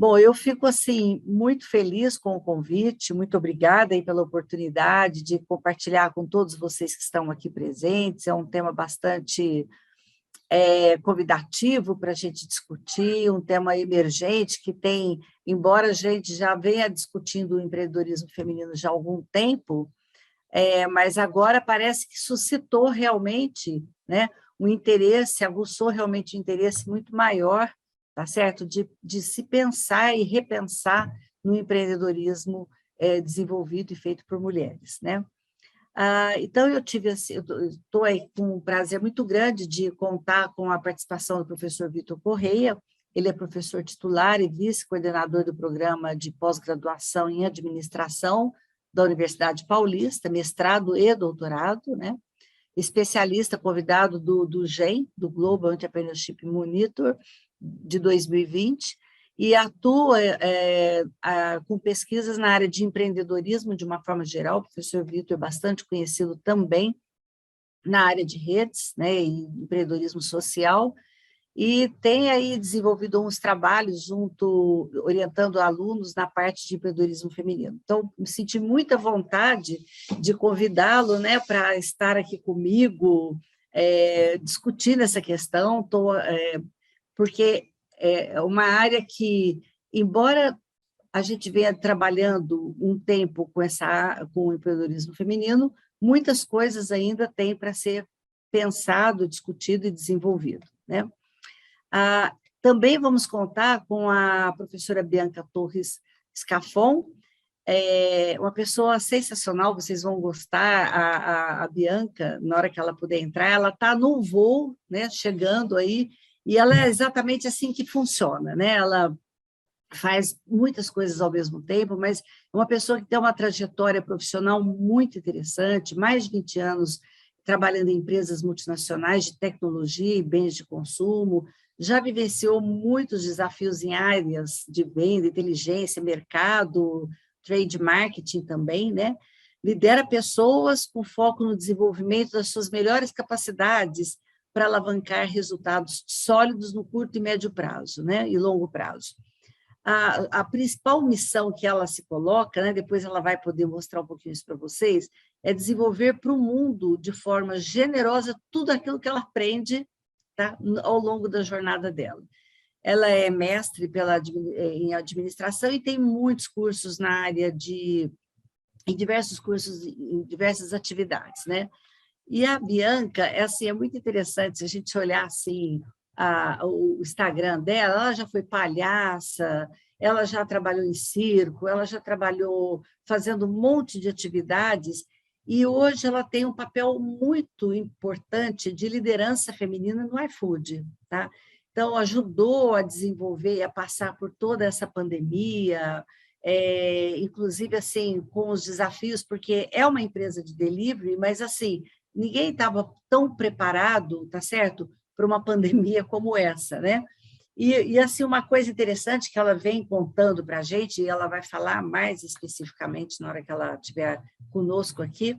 Bom, eu fico assim muito feliz com o convite, muito obrigada aí pela oportunidade de compartilhar com todos vocês que estão aqui presentes. É um tema bastante convidativo para a gente discutir, um tema emergente que tem, embora a gente já venha discutindo o empreendedorismo feminino já há algum tempo, mas agora parece que suscitou realmente, né, um interesse, aguçou realmente um interesse muito maior, tá certo? De se pensar e repensar no empreendedorismo desenvolvido e feito por mulheres, né? Então, eu tive assim, estou aí com um prazer muito grande de contar com a participação do professor Vitor Correia. Ele é professor titular e vice-coordenador do programa de pós-graduação em administração da Universidade Paulista, mestrado e doutorado, né? Especialista convidado do GEM, do Global Entrepreneurship Monitor, de 2020, e atua com pesquisas na área de empreendedorismo de uma forma geral. O professor Vitor é bastante conhecido também na área de redes, né, e empreendedorismo social, e tem aí desenvolvido uns trabalhos orientando alunos na parte de empreendedorismo feminino. Então, me senti muita vontade de convidá-lo, né, para estar aqui comigo, discutindo essa questão, porque é uma área que, embora a gente venha trabalhando um tempo com o empreendedorismo feminino, muitas coisas ainda têm para ser pensado, discutido e desenvolvido, né? Também vamos contar com a professora Bianca Torres Scafon, uma pessoa sensacional, vocês vão gostar. A Bianca, na hora que ela puder entrar, ela está no voo, né, chegando aí, e ela é exatamente assim que funciona, né? Ela faz muitas coisas ao mesmo tempo, mas é uma pessoa que tem uma trajetória profissional muito interessante, mais de 20 anos trabalhando em empresas multinacionais de tecnologia e bens de consumo, já vivenciou muitos desafios em áreas de venda, inteligência, mercado, trade marketing também, né? Lidera pessoas com foco no desenvolvimento das suas melhores capacidades para alavancar resultados sólidos no curto e médio prazo, né? E longo prazo. A principal missão que ela se coloca, né, depois ela vai poder mostrar um pouquinho isso para vocês, é desenvolver para o mundo, de forma generosa, tudo aquilo que ela aprende, tá, ao longo da jornada dela. Ela é mestre em administração e tem muitos cursos na área em diversos cursos, em diversas atividades, né? E a Bianca, assim, é muito interessante, se a gente olhar assim, o Instagram dela, ela já foi palhaça, ela já trabalhou em circo, ela já trabalhou fazendo um monte de atividades, e hoje ela tem um papel muito importante de liderança feminina no iFood, tá? Então, ajudou a desenvolver e a passar por toda essa pandemia, inclusive, assim, com os desafios, porque é uma empresa de delivery, mas, assim, ninguém estava tão preparado, tá certo, para uma pandemia como essa, né? Assim, uma coisa interessante que ela vem contando para a gente, e ela vai falar mais especificamente na hora que ela estiver conosco aqui,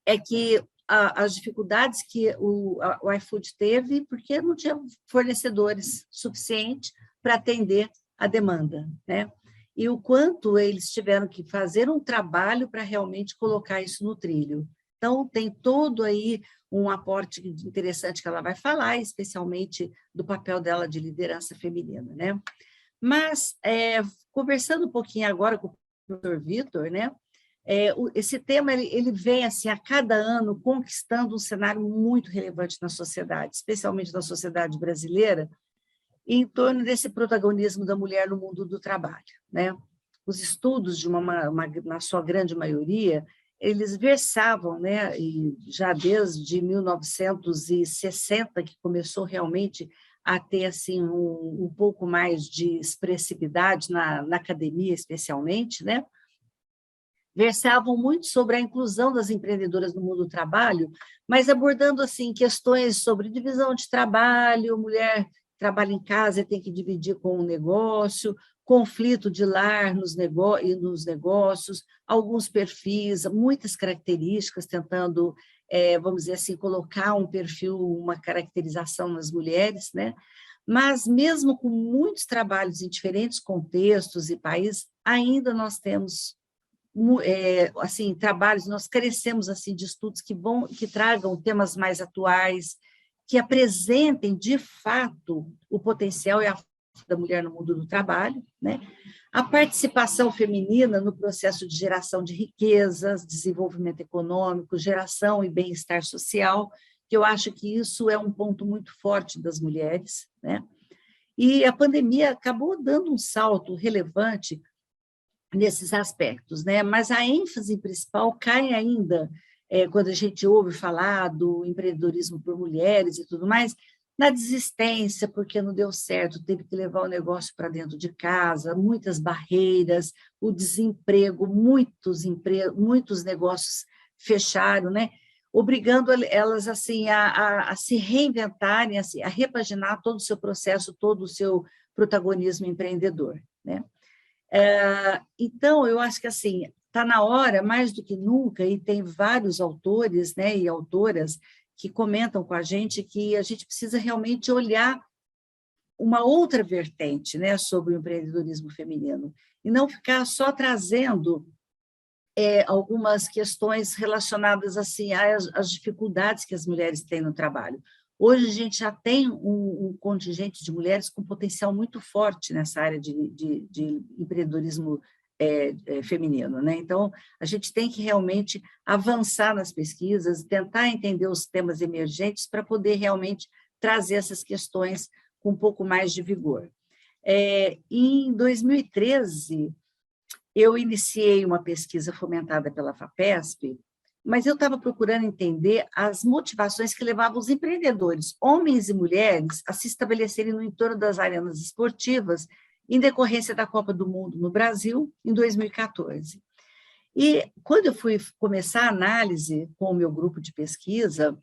é que as dificuldades que o iFood teve, porque não tinha fornecedores suficientes para atender a demanda, né? E o quanto eles tiveram que fazer um trabalho para realmente colocar isso no trilho. Então, tem todo aí um aporte interessante que ela vai falar, especialmente do papel dela de liderança feminina, né? Mas, conversando um pouquinho agora com o professor Vitor, né? Esse tema ele vem assim a cada ano conquistando um cenário muito relevante na sociedade, especialmente na sociedade brasileira, em torno desse protagonismo da mulher no mundo do trabalho, né? Os estudos, na sua grande maioria, eles versavam, né, e já desde 1960, que começou realmente a ter assim, um pouco mais de expressividade na academia, especialmente, né? Versavam muito sobre a inclusão das empreendedoras no mundo do trabalho, mas abordando assim questões sobre divisão de trabalho, mulher trabalha em casa e tem que dividir com o negócio, conflito de lar e nos negócios, alguns perfis, muitas características, tentando, vamos dizer assim, colocar um perfil, uma caracterização nas mulheres, né? mas mesmo com muitos trabalhos em diferentes contextos e países, ainda nós temos assim, trabalhos, nós crescemos assim de estudos que tragam temas mais atuais, que apresentem de fato o potencial e a força da mulher no mundo do trabalho, né? A participação feminina no processo de geração de riquezas, desenvolvimento econômico, geração e bem-estar social, que eu acho que isso é um ponto muito forte das mulheres, né? E a pandemia acabou dando um salto relevante nesses aspectos, né? Mas a ênfase principal cai ainda, quando a gente ouve falar do empreendedorismo por mulheres e tudo mais, na desistência, porque não deu certo, teve que levar o negócio para dentro de casa, muitas barreiras, o desemprego, muitos negócios fecharam, né? Obrigando elas assim a se reinventarem, assim, a repaginar todo o seu processo, todo o seu protagonismo empreendedor, né? Então, eu acho que assim está na hora, mais do que nunca, e tem vários autores, né, e autoras que comentam com a gente que a gente precisa realmente olhar uma outra vertente, né, sobre o empreendedorismo feminino, e não ficar só trazendo algumas questões relacionadas assim às dificuldades que as mulheres têm no trabalho. Hoje a gente já tem um contingente de mulheres com potencial muito forte nessa área de empreendedorismo feminino, né? Então, a gente tem que realmente avançar nas pesquisas, tentar entender os temas emergentes para poder realmente trazer essas questões com um pouco mais de vigor. Em 2013, eu iniciei uma pesquisa fomentada pela FAPESP, mas eu estava procurando entender as motivações que levavam os empreendedores, homens e mulheres, a se estabelecerem no entorno das arenas esportivas em decorrência da Copa do Mundo no Brasil, em 2014. E quando eu fui começar a análise com o meu grupo de pesquisa,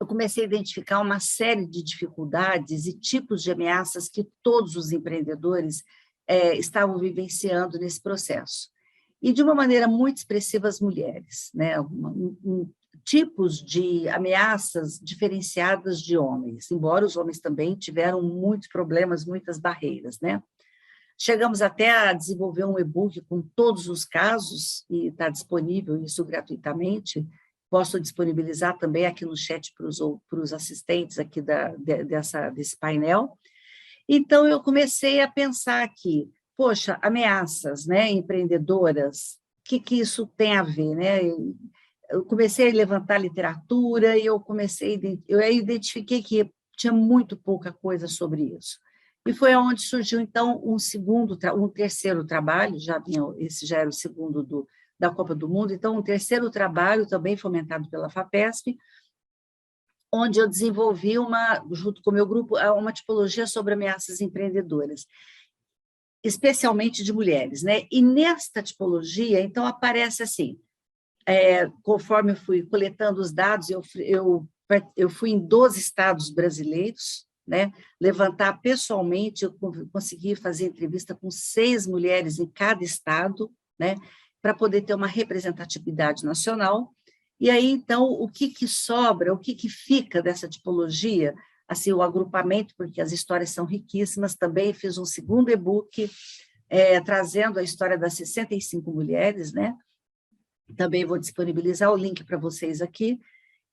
eu comecei a identificar uma série de dificuldades e tipos de ameaças que todos os empreendedores estavam vivenciando nesse processo. E, de uma maneira muito expressiva, as mulheres, né? Tipos de ameaças diferenciadas de homens, embora os homens também tiveram muitos problemas, muitas barreiras, né? Chegamos até a desenvolver um e-book com todos os casos, e está disponível isso gratuitamente. Posso disponibilizar também aqui no chat para os assistentes aqui desse painel. Então, eu comecei a pensar aqui, poxa, ameaças, né, empreendedoras, o que isso tem a ver, né? Eu comecei a levantar literatura e eu identifiquei que tinha muito pouca coisa sobre isso. E foi onde surgiu, então, um terceiro trabalho, esse já era o segundo da Copa do Mundo, então, um terceiro trabalho, também fomentado pela FAPESP, onde eu desenvolvi, junto com o meu grupo, uma tipologia sobre ameaças empreendedoras, especialmente de mulheres, né? E nesta tipologia, então, aparece assim, conforme eu fui coletando os dados, eu fui em 12 estados brasileiros, né? Levantar pessoalmente, eu consegui fazer entrevista com 6 mulheres em cada estado, né? Para poder ter uma representatividade nacional. E aí, então, o que sobra, o que fica dessa tipologia? Assim, o agrupamento, porque as histórias são riquíssimas, também fiz um segundo e-book, trazendo a história das 65 mulheres, né? Também vou disponibilizar o link para vocês aqui.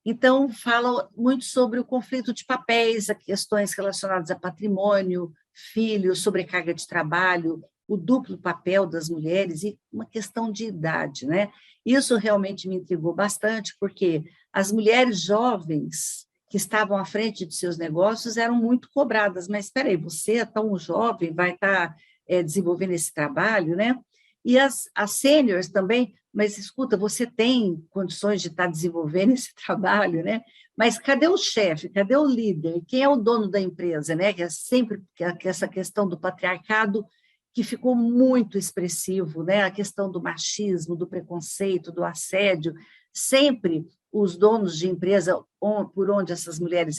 Então, fala muito sobre o conflito de papéis, as questões relacionadas a patrimônio, filhos, sobrecarga de trabalho, o duplo papel das mulheres e uma questão de idade, né? Isso realmente me intrigou bastante, porque as mulheres jovens que estavam à frente de seus negócios eram muito cobradas, mas espera aí, você é tão jovem, vai estar desenvolvendo esse trabalho, né? E as sêniores também, mas escuta, você tem condições de estar desenvolvendo esse trabalho, né? Mas cadê o chefe? Cadê o líder? Quem é o dono da empresa, né? Que é sempre essa questão do patriarcado que ficou muito expressivo, né? A questão do machismo, do preconceito, do assédio, sempre os donos de empresa por onde essas mulheres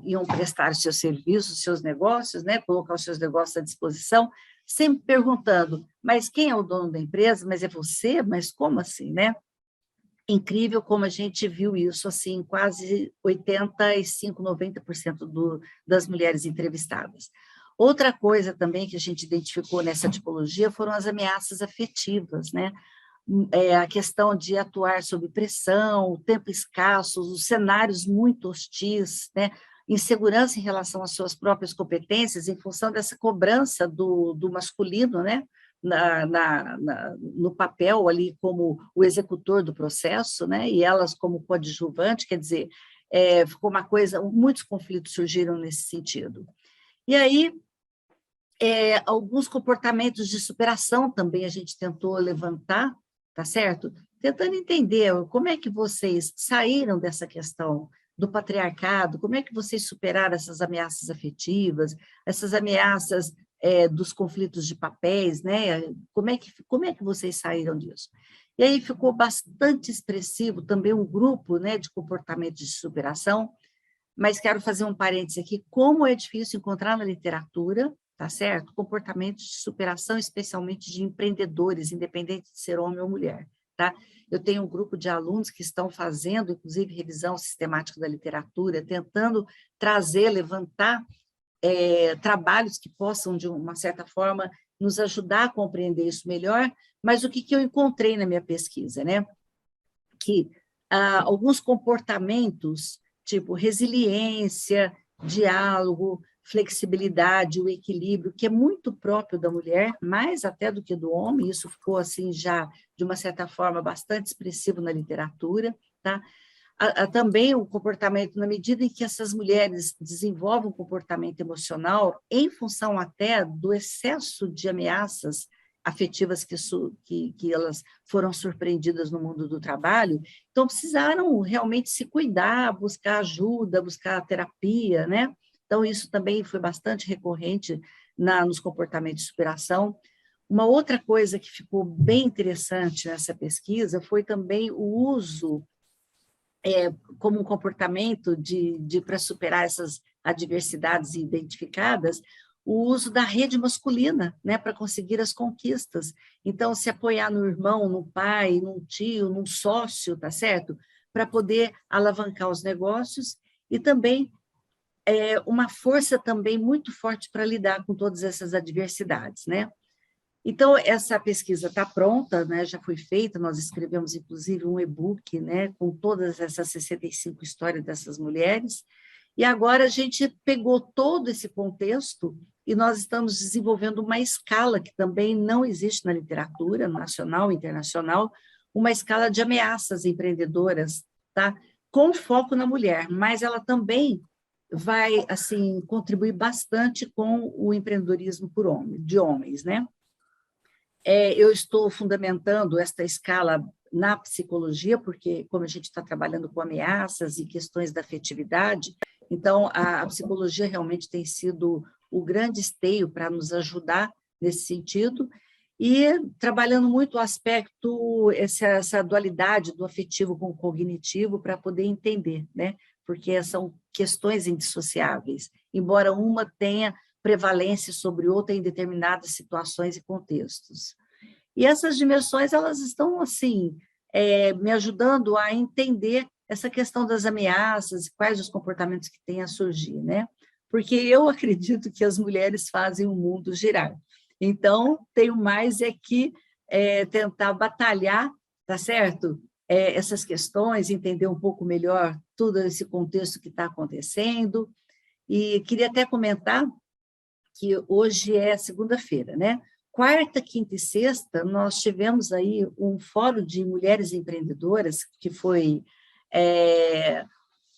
iam prestar seus serviços, seus negócios, né? Colocar os seus negócios à disposição, sempre perguntando, mas quem é o dono da empresa? Mas é você? Mas como assim, né? incrível como a gente viu isso, assim, quase 85, 90% das mulheres entrevistadas. Outra coisa também que a gente identificou nessa tipologia foram as ameaças afetivas, né? A questão de atuar sob pressão, o tempo escasso, os cenários muito hostis, né? Insegurança em relação às suas próprias competências, em função dessa cobrança do masculino, né? No papel ali como o executor do processo, né? E elas como coadjuvante, quer dizer, ficou uma coisa, muitos conflitos surgiram nesse sentido. E aí, alguns comportamentos de superação também a gente tentou levantar, tá certo? Tentando entender como é que vocês saíram dessa questão do patriarcado, como é que vocês superaram essas ameaças afetivas, essas ameaças dos conflitos de papéis, né? Como é que vocês saíram disso? E aí ficou bastante expressivo também um grupo, né, de comportamentos de superação, mas quero fazer um parênteses aqui, como é difícil encontrar na literatura, tá certo? Comportamentos de superação, especialmente de empreendedores, independente de ser homem ou mulher, tá? Eu tenho um grupo de alunos que estão fazendo, inclusive, revisão sistemática da literatura, tentando trazer, levantar trabalhos que possam, de uma certa forma, nos ajudar a compreender isso melhor, mas o que eu encontrei na minha pesquisa, né? Que alguns comportamentos, tipo resiliência, diálogo, flexibilidade, o equilíbrio, que é muito próprio da mulher, mais até do que do homem, isso ficou assim já, de uma certa forma, bastante expressivo na literatura, tá? Também o comportamento, na medida em que essas mulheres desenvolvem um comportamento emocional, em função até do excesso de ameaças afetivas que elas foram surpreendidas no mundo do trabalho, então precisaram realmente se cuidar, buscar ajuda, buscar terapia, né? Então, isso também foi bastante recorrente nos comportamentos de superação. Uma outra coisa que ficou bem interessante nessa pesquisa foi também o uso como um comportamento para superar essas adversidades identificadas, o uso da rede masculina, né, para conseguir as conquistas. Então, se apoiar no irmão, no pai, num tio, num sócio, tá certo? Para poder alavancar os negócios e também uma força também muito forte para lidar com todas essas adversidades, né? Então, essa pesquisa está pronta, né, já foi feita, nós escrevemos, inclusive, um e-book, né, com todas essas 65 histórias dessas mulheres, e agora a gente pegou todo esse contexto e nós estamos desenvolvendo uma escala que também não existe na literatura nacional e internacional, uma escala de ameaças empreendedoras, tá? Com foco na mulher, mas ela também vai, assim, contribuir bastante com o empreendedorismo de homens, né? Eu estou fundamentando esta escala na psicologia, porque como a gente está trabalhando com ameaças e questões da afetividade, então a psicologia realmente tem sido o grande esteio para nos ajudar nesse sentido, e trabalhando muito o aspecto, essa dualidade do afetivo com o cognitivo, para poder entender, né? Porque são questões indissociáveis, embora uma tenha prevalência sobre outra em determinadas situações e contextos. E essas dimensões, elas estão, assim, me ajudando a entender essa questão das ameaças, quais os comportamentos que têm a surgir, né? Porque eu acredito que as mulheres fazem o mundo girar. Então, tenho mais que tentar batalhar, tá certo? Essas questões, entender um pouco melhor todo esse contexto que está acontecendo. E queria até comentar que hoje é segunda-feira, né? Quarta, quinta e sexta, nós tivemos aí um fórum de mulheres empreendedoras, que foi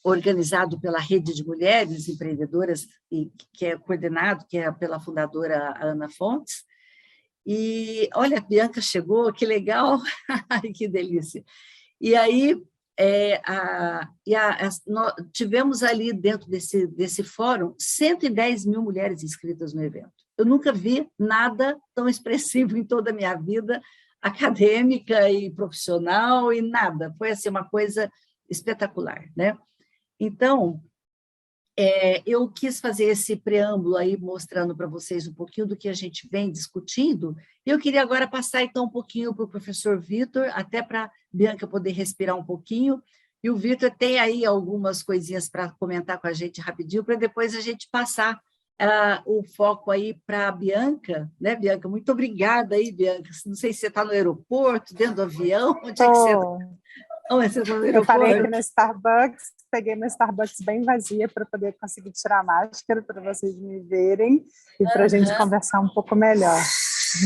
organizado pela Rede de Mulheres Empreendedoras, e que é coordenado, que é pela fundadora Ana Fontes. E, olha, a Bianca chegou, que legal, que delícia. E aí, nós tivemos ali dentro desse fórum 110 mil mulheres inscritas no evento. Eu nunca vi nada tão expressivo em toda a minha vida acadêmica e profissional, e nada. Foi assim, uma coisa espetacular, né? Então, Eu quis fazer esse preâmbulo aí, mostrando para vocês um pouquinho do que a gente vem discutindo, e eu queria agora passar, então, um pouquinho para o professor Vitor, até para a Bianca poder respirar um pouquinho, e o Vitor tem aí algumas coisinhas para comentar com a gente rapidinho, para depois a gente passar o foco aí para a Bianca, né, Bianca? Muito obrigada aí, Bianca. Não sei se você está no aeroporto, dentro do avião, onde é que você está? Onde você está no Eu parei aqui aeroporto? no Starbucks, peguei meu Starbucks bem vazia para poder conseguir tirar a máscara, para vocês me verem e para a gente conversar um pouco melhor.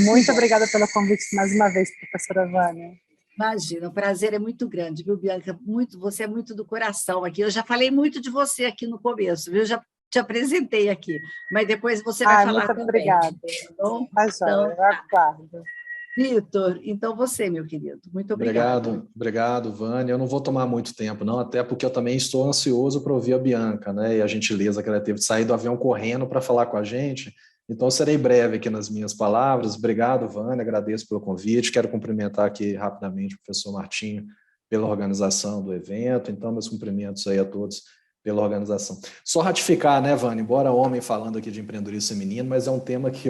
Muito obrigada pelo convite mais uma vez, professora Vânia. Imagina, o prazer é muito grande, viu, Bianca? Você é muito do coração aqui. Eu já falei muito de você aqui no começo, viu? Já te apresentei aqui, mas depois você vai falar muito também. obrigada. Bom, Tá joia, eu aguardo. Vitor, então você, meu querido, muito obrigado. Obrigado, Vânia. Eu não vou tomar muito tempo, não, até porque eu também estou ansioso para ouvir a Bianca, né? E a gentileza que ela teve de sair do avião correndo para falar com a gente. Então, eu serei breve aqui nas minhas palavras. Obrigado, Vânia, agradeço pelo convite. Quero cumprimentar aqui rapidamente o professor Martinho pela organização do evento. Então, meus cumprimentos aí a todos pela organização. Só ratificar, né, Vânia, embora homem falando aqui de empreendedorismo feminino, mas é um tema que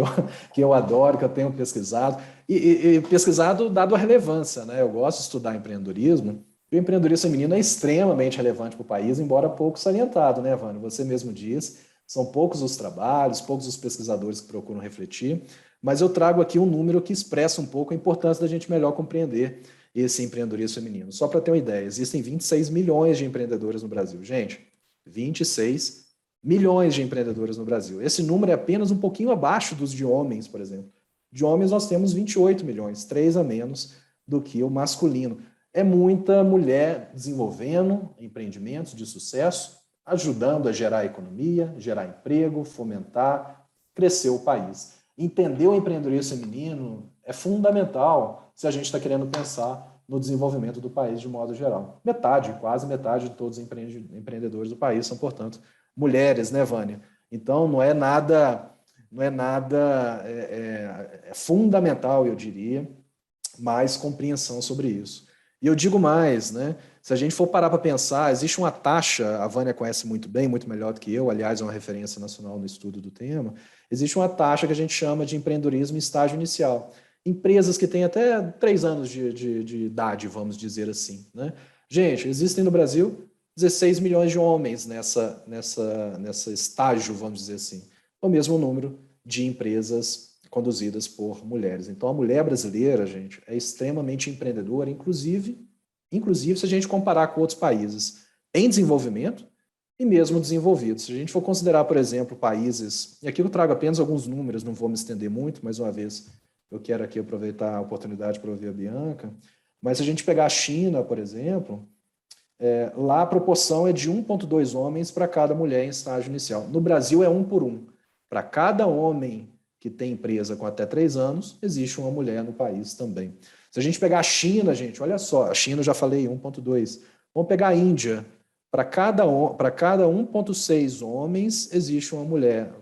eu adoro, que eu tenho pesquisado, e pesquisado dado a relevância, né? Eu gosto de estudar empreendedorismo, e o empreendedorismo feminino é extremamente relevante para o país, embora pouco salientado, né, Vânia? Você mesmo diz, são poucos os trabalhos, poucos os pesquisadores que procuram refletir, mas eu trago aqui um número que expressa um pouco a importância da gente melhor compreender esse empreendedorismo feminino. Só para ter uma ideia, existem 26 milhões de empreendedoras no Brasil. Gente, 26 milhões de empreendedoras no Brasil. Esse número é apenas um pouquinho abaixo dos de homens, por exemplo. De homens nós temos 28 milhões, 3 a menos do que o masculino. É muita mulher desenvolvendo empreendimentos de sucesso, ajudando a gerar economia, gerar emprego, fomentar, crescer o país. Entender o empreendedorismo feminino é fundamental se a gente está querendo pensar no desenvolvimento do país de modo geral. Quase metade de todos os empreendedores do país são, portanto, mulheres, né, Vânia? Então, não é nada fundamental, eu diria, mais compreensão sobre isso. E eu digo mais, né? Se a gente for parar para pensar, existe uma taxa, a Vânia conhece muito bem, muito melhor do que eu, aliás, é uma referência nacional no estudo do tema, existe uma taxa que a gente chama de empreendedorismo em estágio inicial. Empresas que têm até 3 anos de idade, vamos dizer assim, né? Gente, existem no Brasil 16 milhões de homens nessa estágio, vamos dizer assim. O mesmo número de empresas conduzidas por mulheres. Então, a mulher brasileira, gente, é extremamente empreendedora, inclusive se a gente comparar com outros países em desenvolvimento e mesmo desenvolvidos. Se a gente for considerar, por exemplo, países, e aqui eu trago apenas alguns números, não vou me estender muito, mais uma vez, eu quero aqui aproveitar a oportunidade para ouvir a Bianca, mas se a gente pegar a China, por exemplo, lá a proporção é de 1,2 homens para cada mulher em estágio inicial. No Brasil é 1 por 1. Para cada homem que tem empresa com até 3 anos, existe uma mulher no país também. Se a gente pegar a China, gente, olha só, a China eu já falei, 1,2. Vamos pegar a Índia. Para cada 1,6 homens, existe uma mulher.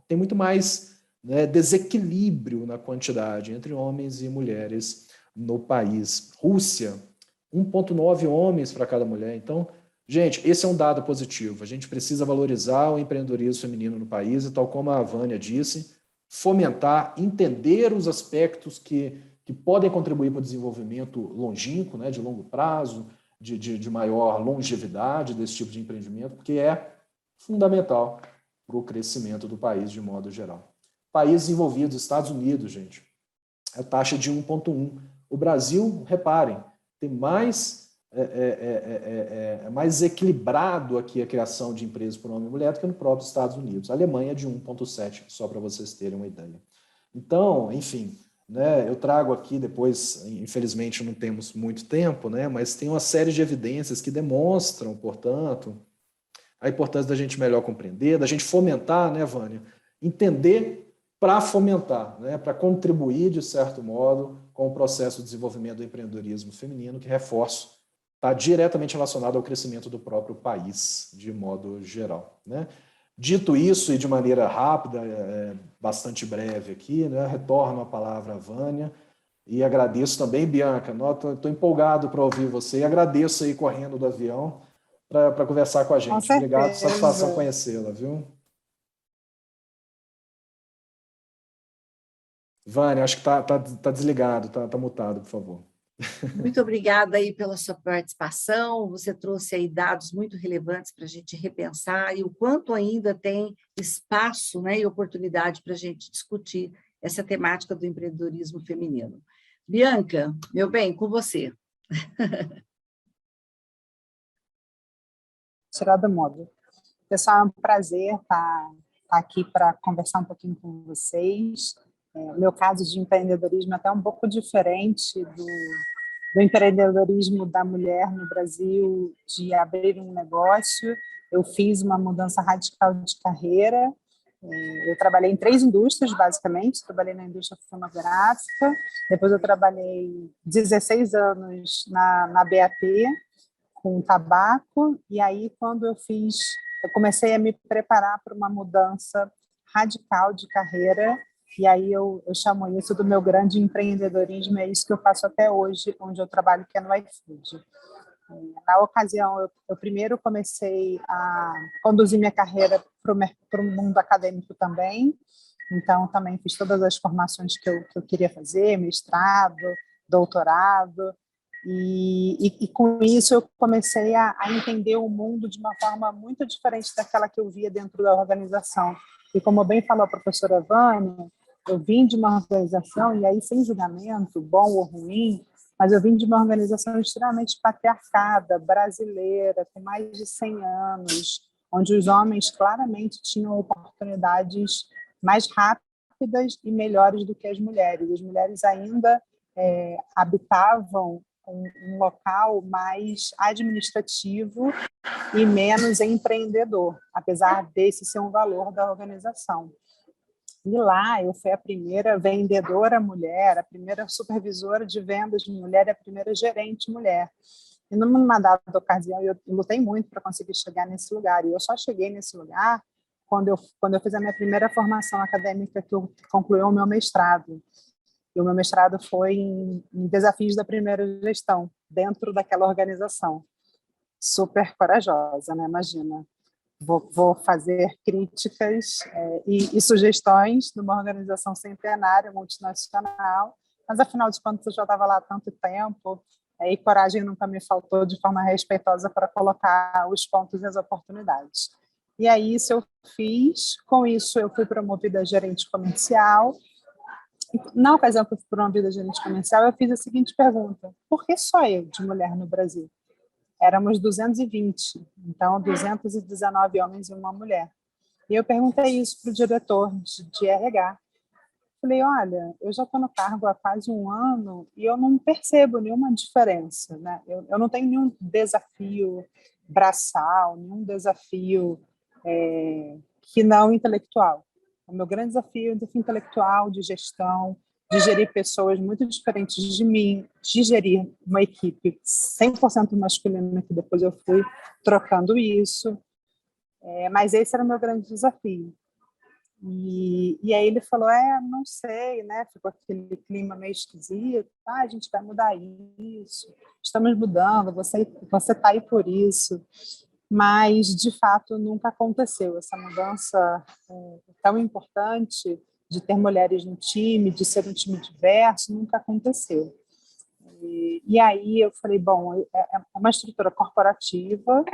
Tem muito mais, né, desequilíbrio na quantidade entre homens e mulheres no país. Rússia, 1,9 homens para cada mulher. Então, gente, esse é um dado positivo. A gente precisa valorizar o empreendedorismo feminino no país e, tal como a Vânia disse, fomentar, entender os aspectos que podem contribuir para o desenvolvimento longínquo, né, de longo prazo, de maior longevidade desse tipo de empreendimento, porque é fundamental para o crescimento do país de modo geral. Países envolvidos, Estados Unidos, gente, a taxa de 1,1. O Brasil, reparem, tem mais equilibrado aqui a criação de empresas por homem e mulher do que no próprio Estados Unidos. A Alemanha é de 1,7, só para vocês terem uma ideia. Então, enfim, né, eu trago aqui depois, infelizmente não temos muito tempo, né, mas tem uma série de evidências que demonstram, portanto, a importância da gente melhor compreender, da gente fomentar, né, Vânia? Entender para fomentar, né, para contribuir, de certo modo, com o processo de desenvolvimento do empreendedorismo feminino, que, reforço, está diretamente relacionado ao crescimento do próprio país, de modo geral, né? Dito isso, e de maneira rápida, bastante breve aqui, né, retorno a palavra à Vânia e agradeço também, Bianca, estou empolgado para ouvir você, e agradeço aí correndo do avião para conversar com a Com gente. Obrigado, satisfação certeza. conhecê-la, viu? Vânia, acho que tá desligado, tá mutado, por favor. Muito obrigada aí pela sua participação. Você trouxe aí dados muito relevantes para a gente repensar e o quanto ainda tem espaço, né, e oportunidade para a gente discutir essa temática do empreendedorismo feminino. Bianca, meu bem, com você. Tirar do modo. Pessoal, é um prazer estar aqui para conversar um pouquinho com vocês. O meu caso de empreendedorismo é até um pouco diferente do empreendedorismo da mulher no Brasil, de abrir um negócio. Eu fiz uma mudança radical de carreira. Eu trabalhei em 3 indústrias, basicamente. Trabalhei na indústria fonográfica, depois eu trabalhei 16 anos na BAT, com tabaco, e aí quando eu comecei a me preparar para uma mudança radical de carreira, e aí eu chamo isso do meu grande empreendedorismo, é isso que eu faço até hoje, onde eu trabalho, que é no iFood. Na ocasião, eu primeiro comecei a conduzir minha carreira para o mundo acadêmico também, então também fiz todas as formações que eu queria fazer, mestrado, doutorado, e com isso eu comecei a entender o mundo de uma forma muito diferente daquela que eu via dentro da organização. E como bem falou a professora Vânia, eu vim de uma organização, e aí sem julgamento, bom ou ruim, mas eu vim de uma organização extremamente patriarcada, brasileira, com mais de 100 anos, onde os homens claramente tinham oportunidades mais rápidas e melhores do que as mulheres. As mulheres ainda habitavam um local mais administrativo e menos empreendedor, apesar desse ser um valor da organização. E lá eu fui a primeira vendedora mulher, a primeira supervisora de vendas mulher e a primeira gerente mulher. E numa dada ocasião, eu lutei muito para conseguir chegar nesse lugar. E eu só cheguei nesse lugar quando eu fiz a minha primeira formação acadêmica, que eu concluí o meu mestrado. E o meu mestrado foi em desafios da primeira gestão, dentro daquela organização. Super corajosa, né? Imagina. Vou fazer críticas e sugestões numa organização centenária, multinacional, mas, afinal de contas, eu já estava lá há tanto tempo, e coragem nunca me faltou de forma respeitosa para colocar os pontos e as oportunidades. E aí, isso eu fiz. Com isso, eu fui promovida a gerente comercial. Na ocasião que eu fui promovida a gerente comercial, eu fiz a seguinte pergunta: por que só eu de mulher no Brasil? Éramos 220, então 219 homens e uma mulher. E eu perguntei isso para o diretor de RH. Falei, olha, eu já estou no cargo há quase um ano e eu não percebo nenhuma diferença, né? Eu não tenho nenhum desafio braçal, nenhum desafio que não intelectual. O meu grande desafio é o desafio intelectual, de gestão, de gerir pessoas muito diferentes de mim, de gerir uma equipe 100% masculina, que depois eu fui trocando isso. Mas esse era o meu grande desafio. E aí ele falou, não sei, né? Ficou aquele clima meio esquisito. A gente vai mudar isso, estamos mudando, você está aí por isso. Mas, de fato, nunca aconteceu. Essa mudança tão importante de ter mulheres no time, de ser um time diverso, nunca aconteceu. E aí eu falei, bom, é uma estrutura corporativa,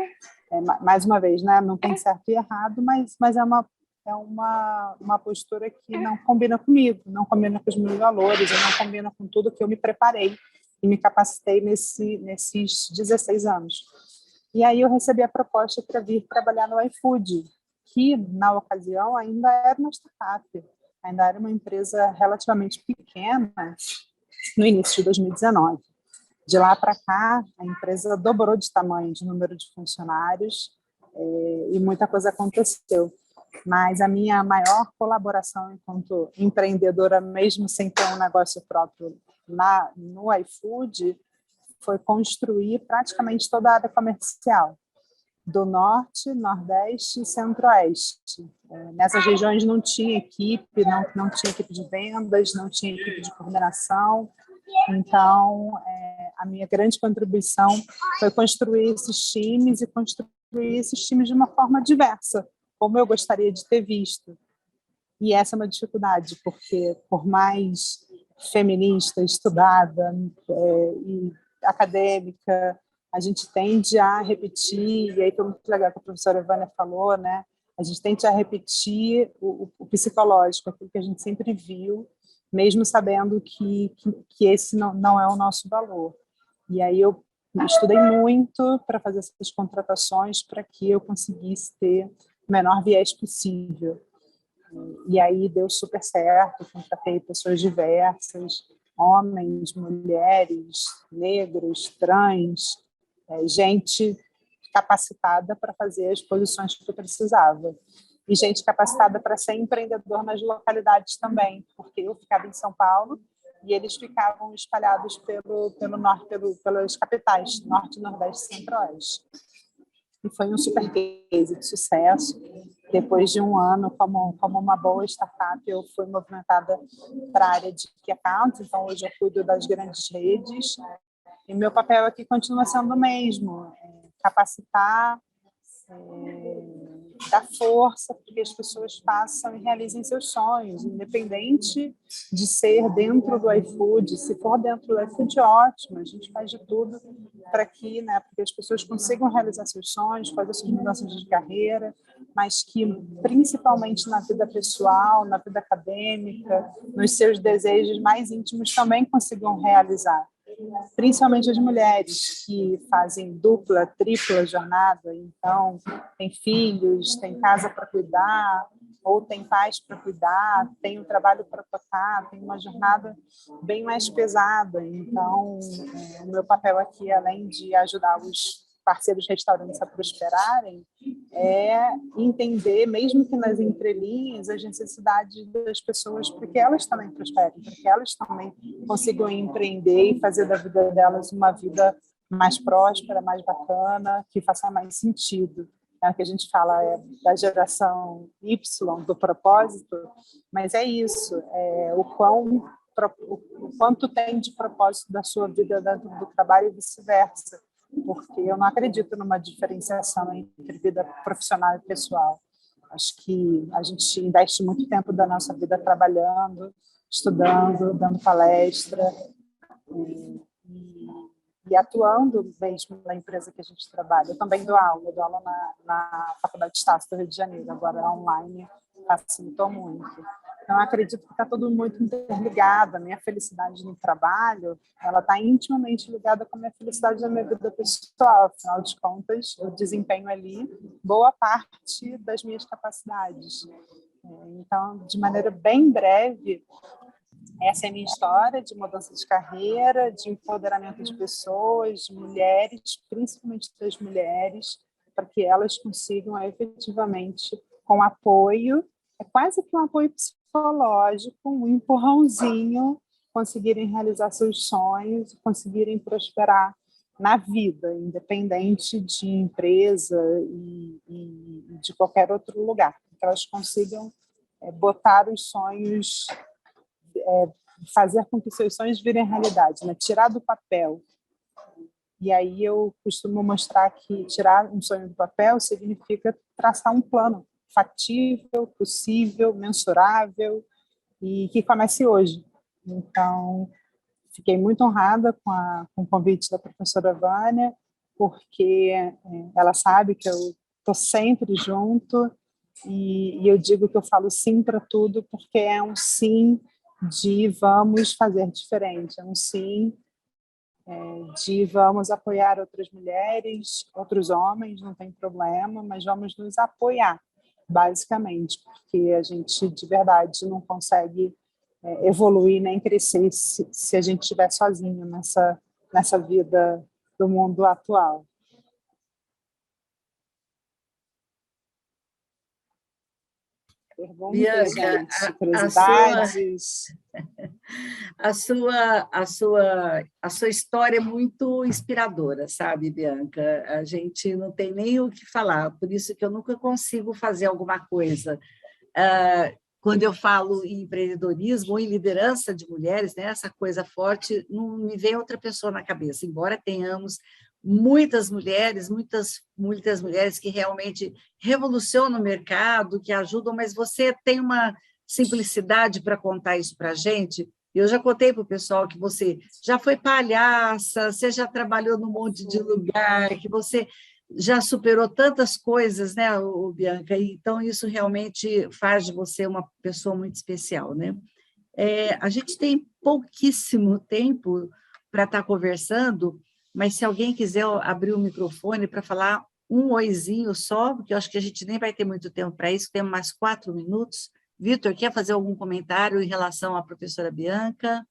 mais uma vez, né, não tem certo e errado, mas é uma postura que não combina comigo, não combina com os meus valores, não combina com tudo que eu me preparei e me capacitei nesses 16 anos. E aí eu recebi a proposta para vir trabalhar no iFood, que, na ocasião, ainda era uma startup, ainda era uma empresa relativamente pequena, no início de 2019. De lá para cá, a empresa dobrou de tamanho, de número de funcionários, e muita coisa aconteceu. Mas a minha maior colaboração enquanto empreendedora, mesmo sem ter um negócio próprio no iFood, foi construir praticamente toda a área comercial, do Norte, Nordeste e Centro-Oeste. Nessas regiões não tinha equipe, não tinha equipe de vendas, não tinha equipe de coordenação. Então, a minha grande contribuição foi construir esses times e construir esses times de uma forma diversa, como eu gostaria de ter visto. E essa é uma dificuldade, porque por mais feminista, estudada e acadêmica, a gente tende a repetir, e aí foi muito legal que a professora Vânia falou, né? A gente tende a repetir o psicológico, aquilo que a gente sempre viu, mesmo sabendo que esse não é o nosso valor. E aí eu estudei muito para fazer essas contratações para que eu conseguisse ter o menor viés possível. E aí deu super certo, contratei pessoas diversas, homens, mulheres, negros, trans, gente capacitada para fazer as posições que eu precisava. E gente capacitada para ser empreendedor nas localidades também, porque eu ficava em São Paulo e eles ficavam espalhados pelo norte, pelas capitais, Norte, Nordeste e Centro-Oeste. E foi um super case de sucesso. Depois de um ano, como uma boa startup, eu fui movimentada para a área de Key Accounts, então hoje eu cuido das grandes redes. E meu papel aqui continua sendo o mesmo, capacitar, dar força para que as pessoas façam e realizem seus sonhos, independente de ser dentro do iFood. Se for dentro do iFood, ótimo, a gente faz de tudo para que, né, para que as pessoas consigam realizar seus sonhos, fazer suas mudanças de carreira, mas que, principalmente na vida pessoal, na vida acadêmica, nos seus desejos mais íntimos, também consigam realizar. Principalmente as mulheres que fazem dupla, tripla jornada, então tem filhos, tem casa para cuidar, ou tem pais para cuidar, tem um trabalho para tocar, tem uma jornada bem mais pesada. Então, o meu papel aqui, além de ajudar os parceiros restaurantes a prosperarem, é entender, mesmo que nas entrelinhas, as necessidades das pessoas para que elas também prosperem, para que elas também consigam empreender e fazer da vida delas uma vida mais próspera, mais bacana, que faça mais sentido. O que a gente fala da geração Y, do propósito, mas é isso, o quanto tem de propósito da sua vida dentro do trabalho e vice-versa, porque eu não acredito numa diferenciação entre vida profissional e pessoal. Acho que a gente investe muito tempo da nossa vida trabalhando, estudando, dando palestra e atuando mesmo na empresa que a gente trabalha. Eu também dou aula na Faculdade de Estácio do Rio de Janeiro, agora online, facilitou muito. Então, eu acredito que está tudo muito interligado. A minha felicidade no trabalho, ela está intimamente ligada com a minha felicidade na minha vida pessoal. Afinal de contas, eu desempenho ali boa parte das minhas capacidades. Então, de maneira bem breve, essa é a minha história de mudança de carreira, de empoderamento de pessoas, de mulheres, principalmente das mulheres, para que elas consigam efetivamente, com apoio, é quase que um apoio psicológico, um empurrãozinho, conseguirem realizar seus sonhos, conseguirem prosperar na vida, independente de empresa e de qualquer outro lugar, que elas consigam botar os sonhos, fazer com que seus sonhos virem realidade, né? Tirar do papel. E aí eu costumo mostrar que tirar um sonho do papel significa traçar um plano factível, possível, mensurável e que comece hoje. Então, fiquei muito honrada com o convite da professora Vânia, porque ela sabe que eu estou sempre junto e eu digo que eu falo sim para tudo, porque é um sim de vamos fazer diferente, é um sim de vamos apoiar outras mulheres, outros homens, não tem problema, mas vamos nos apoiar, basicamente, porque a gente de verdade não consegue evoluir nem crescer se a gente estiver sozinho nessa vida do mundo atual. Perguntas, Bianca, gente, curiosidades. A sua história é muito inspiradora, sabe, Bianca? A gente não tem nem o que falar, por isso que eu nunca consigo fazer alguma coisa. quando eu falo em empreendedorismo ou em liderança de mulheres, né, essa coisa forte, não me vem outra pessoa na cabeça, embora tenhamos muitas mulheres que realmente revolucionam o mercado, que ajudam, mas você tem uma simplicidade para contar isso para a gente. Eu já contei para o pessoal que você já foi palhaça, você já trabalhou num monte de lugar, que você já superou tantas coisas, né, Bianca? Então, isso realmente faz de você uma pessoa muito especial, né? A gente tem pouquíssimo tempo para estar conversando, mas se alguém quiser abrir o microfone para falar um oizinho só, porque eu acho que a gente nem vai ter muito tempo para isso, temos mais 4 minutos. Vitor, quer fazer algum comentário em relação à professora Bianca?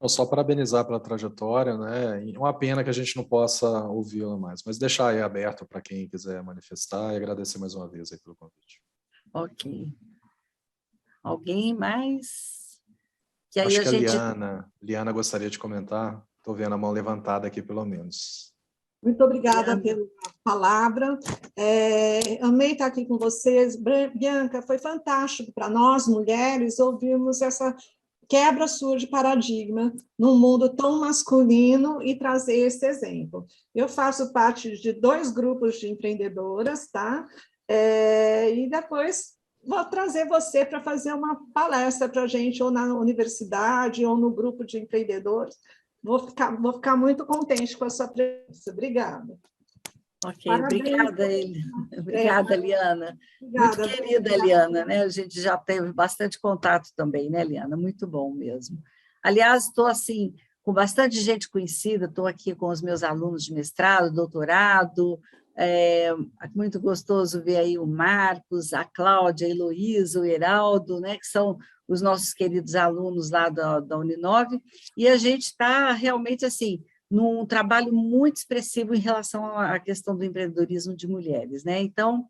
Só parabenizar pela trajetória, né? E uma pena que a gente não possa ouvi-la mais, mas deixar aí aberto para quem quiser manifestar e agradecer mais uma vez aí pelo convite. Ok. Alguém mais? Que aí Acho a que gente... Liana gostaria de comentar. Estou vendo a mão levantada aqui, pelo menos. Muito obrigada pela palavra. Amei estar aqui com vocês. Bianca, foi fantástico para nós, mulheres, ouvirmos essa quebra sua de paradigma num mundo tão masculino e trazer esse exemplo. Eu faço parte de 2 grupos de empreendedoras, tá? E depois vou trazer você para fazer uma palestra para a gente, ou na universidade, ou no grupo de empreendedores. Vou ficar muito contente com a sua presença. Obrigada. Ok, obrigada, obrigada, Liana. Obrigada, muito querida, Liana, né? A gente já teve bastante contato também, né, Liana? Muito bom mesmo. Aliás, estou assim, com bastante gente conhecida, estou aqui com os meus alunos de mestrado, doutorado, muito gostoso ver aí o Marcos, a Cláudia, a Heloísa, o Heraldo, né, que são os nossos queridos alunos lá da Uninove, e a gente está realmente assim, num trabalho muito expressivo em relação à questão do empreendedorismo de mulheres, né? Então,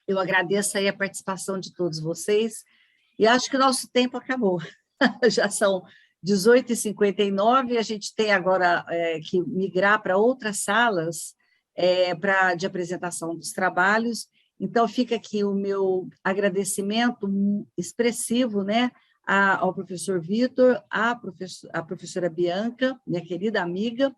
eu agradeço aí a participação de todos vocês, e acho que o nosso tempo acabou. Já são 18h59, a gente tem agora que migrar para outras salas de apresentação dos trabalhos. Então, fica aqui o meu agradecimento expressivo, né, ao professor Vitor, à professora Bianca, minha querida amiga,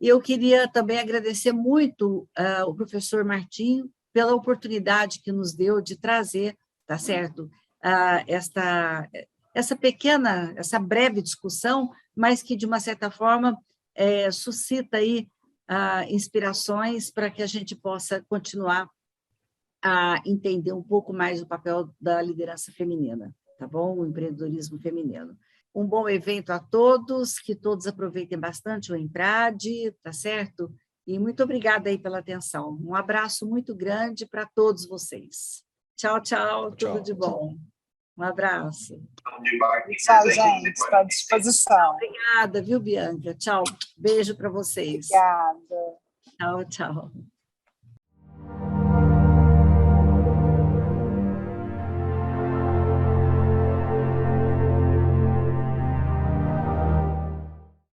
e eu queria também agradecer muito o professor Martinho pela oportunidade que nos deu de trazer, tá certo, essa breve discussão, mas que, de uma certa forma, suscita aí inspirações para que a gente possa continuar a entender um pouco mais o papel da liderança feminina, tá bom? O empreendedorismo feminino. Um bom evento a todos, que todos aproveitem bastante o Emprade, tá certo? E muito obrigada aí pela atenção. Um abraço muito grande para todos vocês. Tchau, tchau, tudo de bom. Um abraço. Tchau, gente. Estou à disposição. Obrigada, viu, Bianca? Tchau. Beijo para vocês. Obrigada. Tchau, tchau.